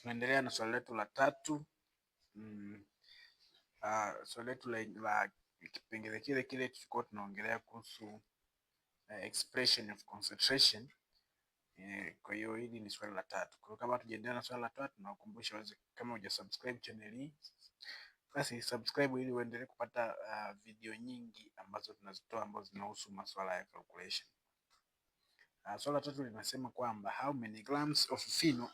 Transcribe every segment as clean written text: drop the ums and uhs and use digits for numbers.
Tunaendelea na swali letu la tatu. Swali letu la kipengele kile kile tulikuwa tunaongelea kuhusu expression of concentration. Kwa hiyo hili ni swali la tatu. Kwa hiyo kama tujaendelea na swali la tatu, nakukumbusha kama hujasubscribe channel hii, basi subscribe ili uendelee kupata video nyingi ambazo tunazitoa ambazo zinahusu masuala ya calculation. Swali la tatu linasema kwamba how many grams of phenol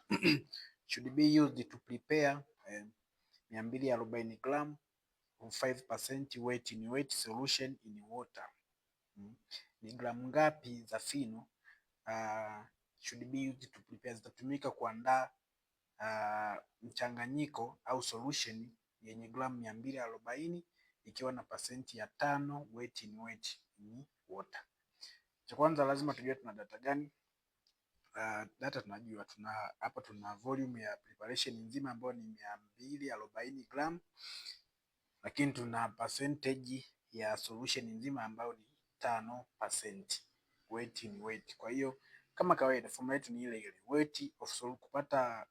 should be used to prepare 240 gram of 5% weight in weight solution in water. Ni gramu ngapi za fino should be used to prepare, zitatumika kuandaa mchanganyiko au solution yenye gramu 240 ikiwa na pasenti ya 5 weight in water. Cha kwanza lazima tujue tuna data gani. Data tunajua hapa tuna volume ya preparation nzima ambayo ni 240 gram, lakini tuna percentage ya solution nzima ambayo ni 5% weight in weight. Kwa hiyo kama kawaida formula yetu ni ile ile, weight of solution. Kupata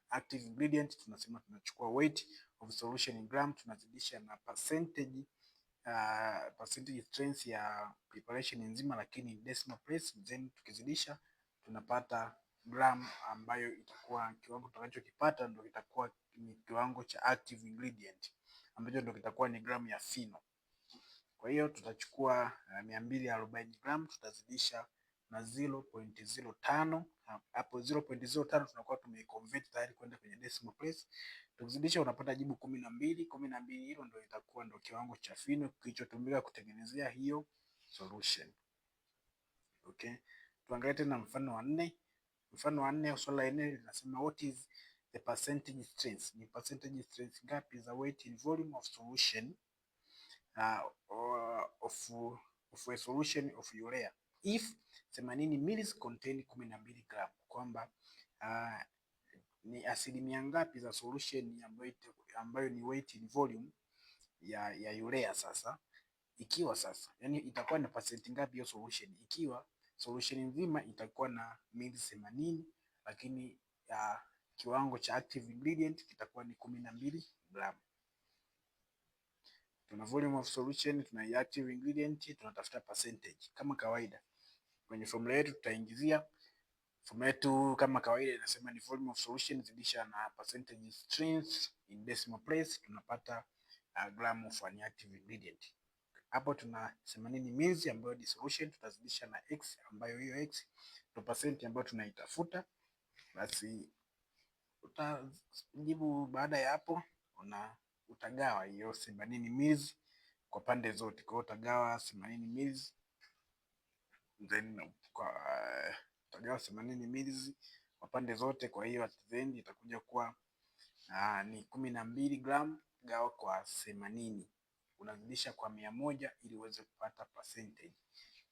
active ingredient tunasema tunachukua weight of solution in gram, tunazidisha na percentage strength ya preparation nzima, lakini decimal place, then tukizidisha tunapata gram ambayo itakuwa kiwango tutakachokipata ndio kitakuwa ni kiwango cha active ingredient ambacho ndio kitakuwa ni gramu ya fino. Kwa hiyo tutachukua 240 gram, tutazidisha na 0.05. Hapo 0.05 tunakuwa tumeconvert tayari kwenda kwenye decimal place. Tukizidisha unapata jibu 12. 12 hilo ndio itakuwa ndio kiwango cha fino kilichotumika kutengenezea hiyo solution. Okay. Tuangalie tena mfano wa 4. Mfano wa 4 au swali la 4 linasema what is the percentage strength? Ni percentage strength ngapi za weight in volume of solution of a solution of urea if 80 ml contain 12 gram, kwamba ni asilimia ngapi za solution ambayo ni weight in volume ya urea. Sasa ikiwa yani itakuwa na percent ngapi hiyo solution ikiwa solution nzima itakuwa na mili 80, lakini kiwango cha active ingredient kitakuwa ni 12 gram. Tuna volume of solution, tuna active ingredient, tunatafuta percentage. Kama kawaida kwenye formula yetu tutaingizia formula yetu kama kawaida inasema ni volume of solution zidisha na percentage strength in decimal place, tunapata gram of an active ingredient. Hapo tuna 80 ml ambayo ni solution, tutazidisha na x ambayo hiyo x ndio percent ambayo tunaitafuta. Basi utajibu baada ya hapo utagawa hiyo 80 ml kwa pande zote. Kwa hiyo utagawa 80 ml, then utagawa 80 ml kwa pande zote. Kwa hiyo at the end itakuja kuwa ni 12 gram gawa kwa 80. Unazidisha kwa 100 ili uweze kupata percentage.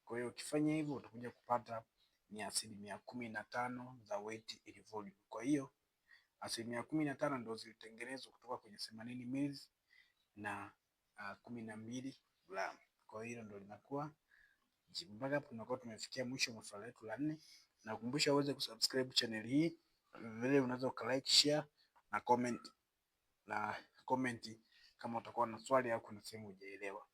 Kwa hiyo ukifanya hivyo utakuja kupata ni 15% za weight in volume. Kwa hiyo 15% ndio zilitengenezwa kutoka kwenye 80 ml na 12 gram. Kwa hiyo ndio linakuwa jibu. Mpaka hapo tunakuwa tumefikia mwisho wa swali letu la 4. Nakukumbusha uweze kusubscribe channel hii. Vile unaweza like, share na comment kama utakuwa na swali au kuna sehemu hujaelewa.